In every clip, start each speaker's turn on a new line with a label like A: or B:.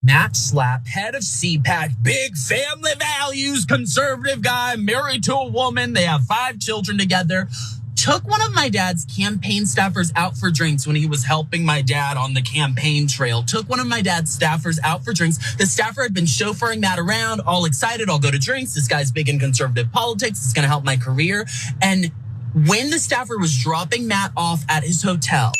A: Matt Schlapp, head of CPAC, big family values, conservative guy, married to a woman. They have 5 children together. Took one of my dad's campaign staffers out for drinks when he was helping my dad on the campaign trail. Took one of my dad's staffers out for drinks. The staffer had been chauffeuring Matt around, all excited, I'll go to drinks. This guy's big in conservative politics. It's gonna help my career. And when the staffer was dropping Matt off at his hotel.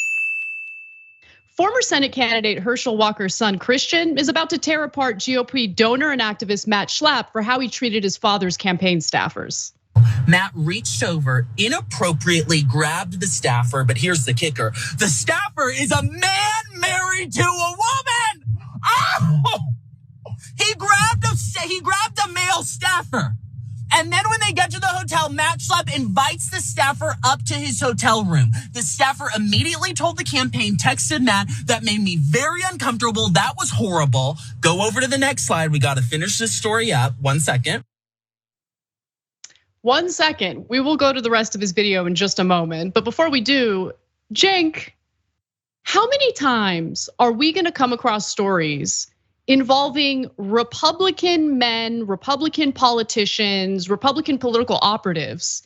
B: Former Senate candidate Herschel Walker's son, Christian, is about to tear apart GOP donor and activist Matt Schlapp for how he treated his father's campaign staffers.
A: Matt reached over, inappropriately grabbed the staffer, but here's the kicker. The staffer is a man married to a woman. Oh! He grabbed a male staffer. And then when they get to the hotel, Matt Schlapp invites the staffer up to his hotel room. The staffer immediately told the campaign, texted Matt, that made me very uncomfortable. That was horrible. Go over to the next slide. We got to finish this story up. 1 second.
B: 1 second. We will go to the rest of his video in just a moment. But before we do, Cenk, how many times are we going to come across stories involving Republican men, Republican politicians, Republican political operatives,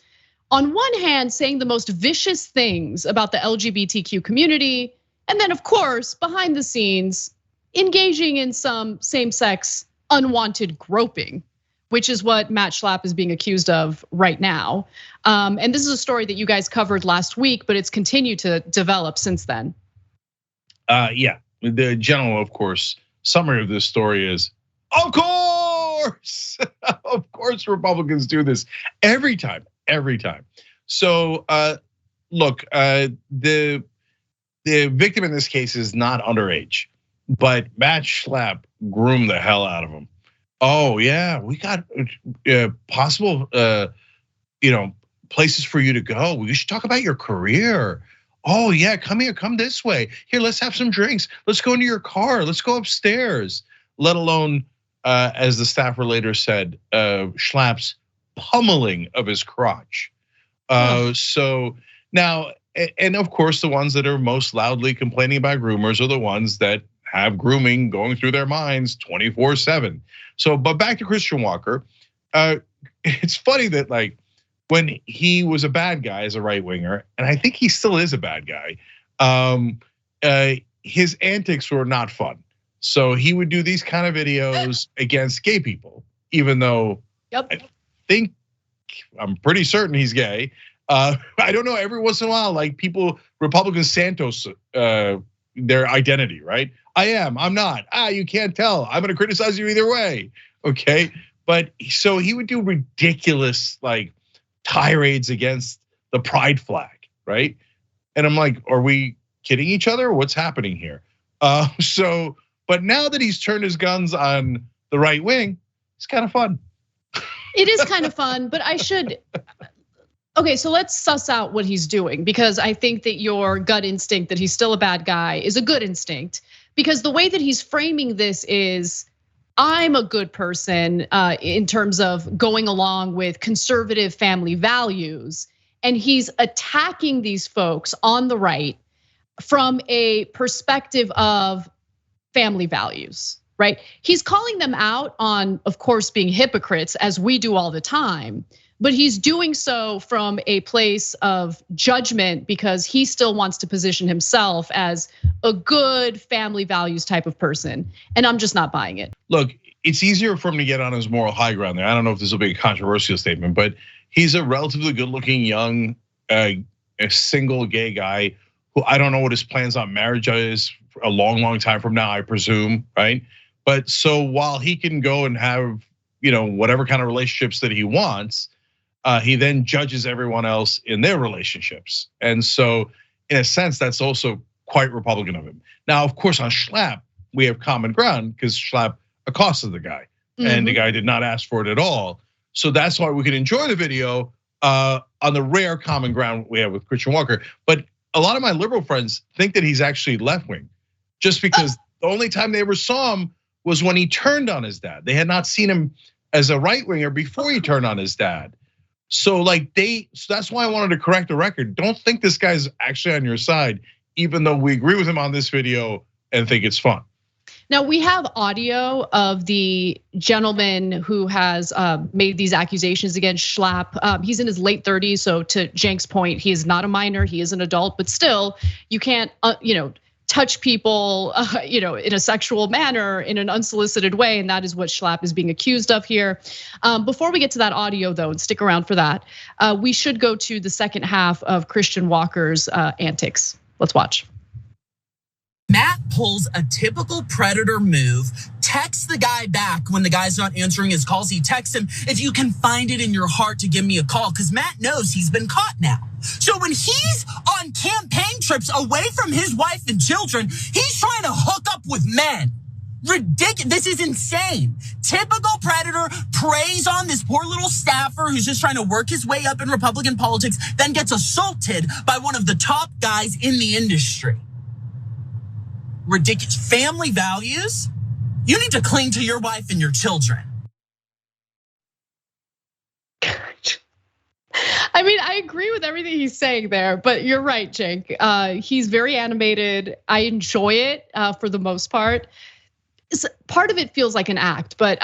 B: on one hand saying the most vicious things about the LGBTQ community, and then of course, behind the scenes, engaging in some same-sex unwanted groping, which is what Matt Schlapp is being accused of right now. And this is a story that you guys covered last week, but it's continued to develop since then.
C: Yeah, the general, of course, summary of this story is, of course, of course Republicans do this every time. So look, the victim in this case is not underage, but Matt Schlapp groomed the hell out of him. Oh yeah, we got possible places for you to go. We should talk about your career. Oh yeah, come here, come this way. Here, let's have some drinks. Let's go into your car. Let's go upstairs. Let alone, as the staffer later said, Schlapp's pummeling of his crotch. So now, and of course, the ones that are most loudly complaining about groomers are the ones that have grooming going through their minds 24/7. So, but back to Christian Walker. It's funny that like, when he was a bad guy as a right winger, and I think he still is a bad guy, his antics were not fun. So he would do these kind of videos against gay people, even though I'm pretty certain he's gay. I don't know, every once in a while, like people, Republican Santos, their identity, right? I am, I'm not, you can't tell. I'm gonna criticize you either way, okay? But so he would do ridiculous like tirades against the pride flag, right? And I'm like, are we kidding each other? What's happening here? But now that he's turned his guns on the right wing, it's kind of fun.
B: It is kind of fun, but okay, so let's suss out what he's doing, because I think that your gut instinct that he's still a bad guy is a good instinct, because the way that he's framing this is, I'm a good person in terms of going along with conservative family values. And he's attacking these folks on the right from a perspective of family values, right? He's calling them out on, of course, being hypocrites, as we do all the time. But he's doing so from a place of judgment because he still wants to position himself as a good family values type of person. And I'm just not buying it.
C: Look, it's easier for him to get on his moral high ground there. I don't know if this will be a controversial statement, but he's a relatively good looking young, a single gay guy who I don't know what his plans on marriage is for a long time from now, I presume, right? But so while he can go and have, whatever kind of relationships that he wants, he then judges everyone else in their relationships. And so in a sense, that's also quite Republican of him. Now, of course, on Schlapp, we have common ground because Schlapp accosted the guy and the guy did not ask for it at all. So that's why we can enjoy the video on the rare common ground we have with Christian Walker. But a lot of my liberal friends think that he's actually left wing, just because the only time they ever saw him was when he turned on his dad. They had not seen him as a right winger before he turned on his dad. So that's why I wanted to correct the record. Don't think this guy's actually on your side, even though we agree with him on this video and think it's fun.
B: Now we have audio of the gentleman who has made these accusations against Schlapp. He's in his late 30s, so to Cenk's point, he is not a minor, he is an adult, but still, you can't, touch people, in a sexual manner in an unsolicited way, and that is what Schlapp is being accused of here. Before we get to that audio, though, and stick around for that, we should go to the second half of Christian Walker's antics. Let's watch.
A: Matt pulls a typical predator move, texts the guy back when the guy's not answering his calls. He texts him, if you can find it in your heart to give me a call, because Matt knows he's been caught now. So when he's on campaign trips away from his wife and children, he's trying to hook up with men. Ridiculous. This is insane. Typical predator preys on this poor little staffer who's just trying to work his way up in Republican politics, then gets assaulted by one of the top guys in the industry. Ridiculous. Family values? You need to cling to your wife and your children.
B: I mean, I agree with everything he's saying there, but you're right, Cenk. He's very animated. I enjoy it for the most part. Part of it feels like an act, but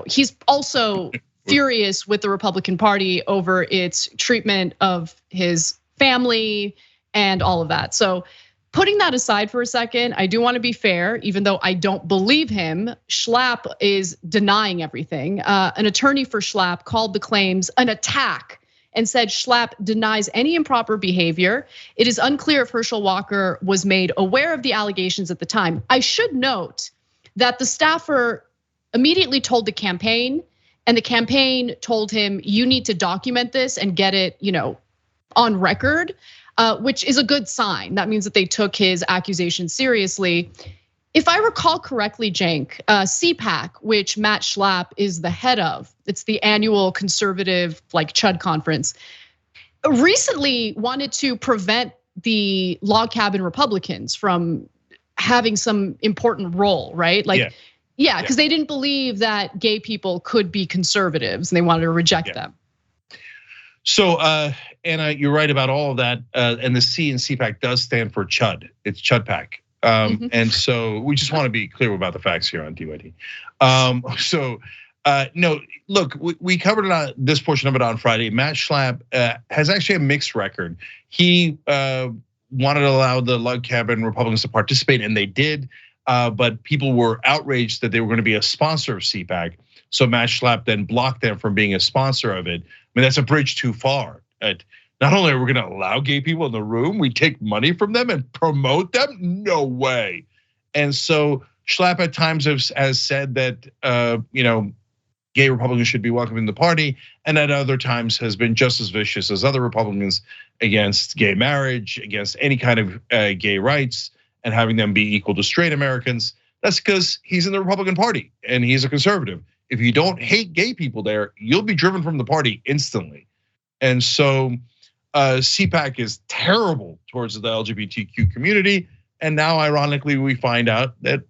B: he's also furious with the Republican Party over its treatment of his family and all of that. So putting that aside for a second, I do want to be fair, even though I don't believe him. Schlapp is denying everything. An attorney for Schlapp called the claims an attack and said Schlapp denies any improper behavior. It is unclear if Herschel Walker was made aware of the allegations at the time. I should note that the staffer immediately told the campaign, and the campaign told him, you need to document this and get it, on record. Which is a good sign. That means that they took his accusation seriously. If I recall correctly, Cenk, CPAC, which Matt Schlapp is the head of, it's the annual conservative Chud conference, recently wanted to prevent the log cabin Republicans from having some important role, right? Yeah, because they didn't believe that gay people could be conservatives and they wanted to reject them.
C: So, Anna, you're right about all of that. And the C in CPAC does stand for Chud. It's Chud PAC. And so we just want to be clear about the facts here on DYD. No, look, we covered it on this portion of it on Friday. Matt Schlapp has actually a mixed record. He wanted to allow the log cabin Republicans to participate, and they did. But people were outraged that they were going to be a sponsor of CPAC. So Matt Schlapp then blocked them from being a sponsor of it. I mean, that's a bridge too far. Not only are we going to allow gay people in the room, we take money from them and promote them? No way. And so Schlapp at times has said that gay Republicans should be welcome in the party, and at other times has been just as vicious as other Republicans against gay marriage, against any kind of gay rights, and having them be equal to straight Americans. That's because he's in the Republican Party and he's a conservative. If you don't hate gay people there, you'll be driven from the party instantly. And so CPAC is terrible towards the LGBTQ community. And now, ironically, we find out that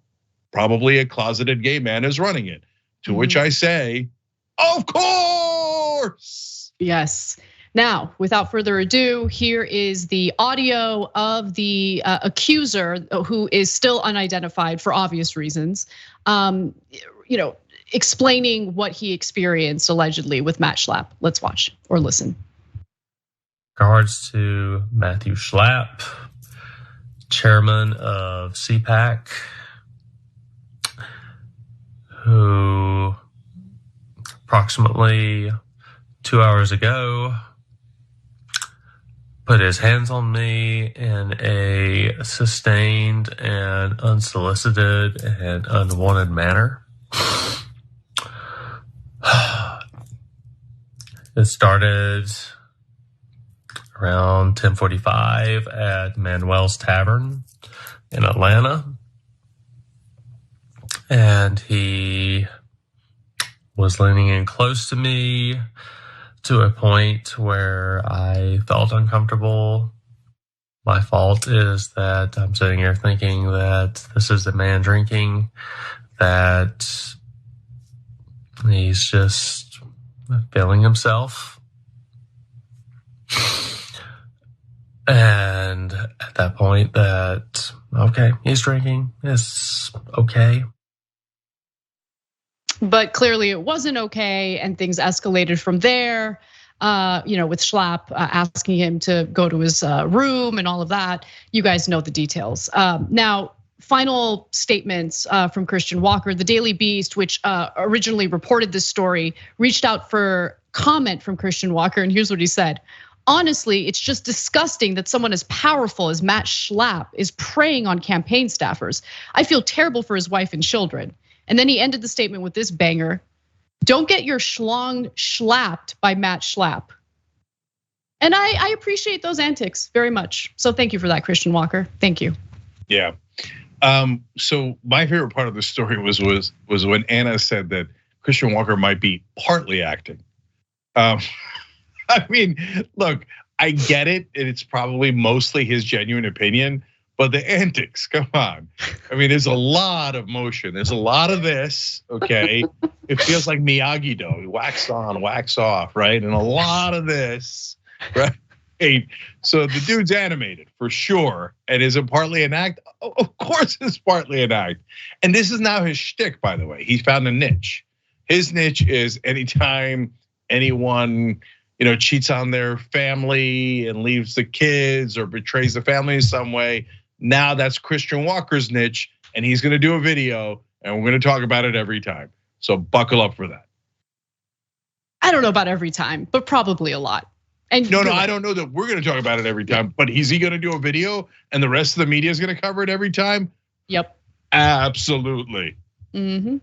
C: probably a closeted gay man is running it. To which I say, of course.
B: Yes. Now, without further ado, here is the audio of the accuser, who is still unidentified for obvious reasons. Explaining what he experienced allegedly with Matt Schlapp. Let's watch or listen.
D: Regards to Matthew Schlapp, chairman of CPAC, who approximately 2 hours ago put his hands on me in a sustained and unsolicited and unwanted manner. It started around 10:45 at Manuel's Tavern in Atlanta. And he was leaning in close to me to a point where I felt uncomfortable. My fault is that I'm sitting here thinking that this is the man drinking, that he's just feeling himself. And at that point that, okay, he's drinking, it's okay.
B: But clearly it wasn't okay, and things escalated from there. With Schlapp asking him to go to his room and all of that. You guys know the details. Now, final statements from Christian Walker. The Daily Beast, which originally reported this story, reached out for comment from Christian Walker, and here's what he said. Honestly, it's just disgusting that someone as powerful as Matt Schlapp is preying on campaign staffers. I feel terrible for his wife and children. And then he ended the statement with this banger. Don't get your schlong schlapped by Matt Schlapp. And I appreciate those antics very much. So thank you for that, Christian Walker. Thank you.
C: Yeah. So my favorite part of the story was when Anna said that Christian Walker might be partly acting. I mean, look, I get it. It's probably mostly his genuine opinion, but the antics, come on. I mean, there's a lot of motion. There's a lot of this, okay? It feels like Miyagi-Do, wax on, wax off, right? And a lot of this, right? So the dude's animated for sure. And is it partly an act? Of course it's partly an act. And this is now his shtick, by the way. He found a niche. His niche is anytime anyone cheats on their family and leaves the kids or betrays the family in some way. Now that's Christian Walker's niche, and he's gonna do a video, and we're gonna talk about it every time. So buckle up for that.
B: I don't know about every time, but probably a lot. And
C: no, I don't know that we're gonna talk about it every time, but is he gonna do a video and the rest of the media is gonna cover it every time?
B: Yep.
C: Absolutely.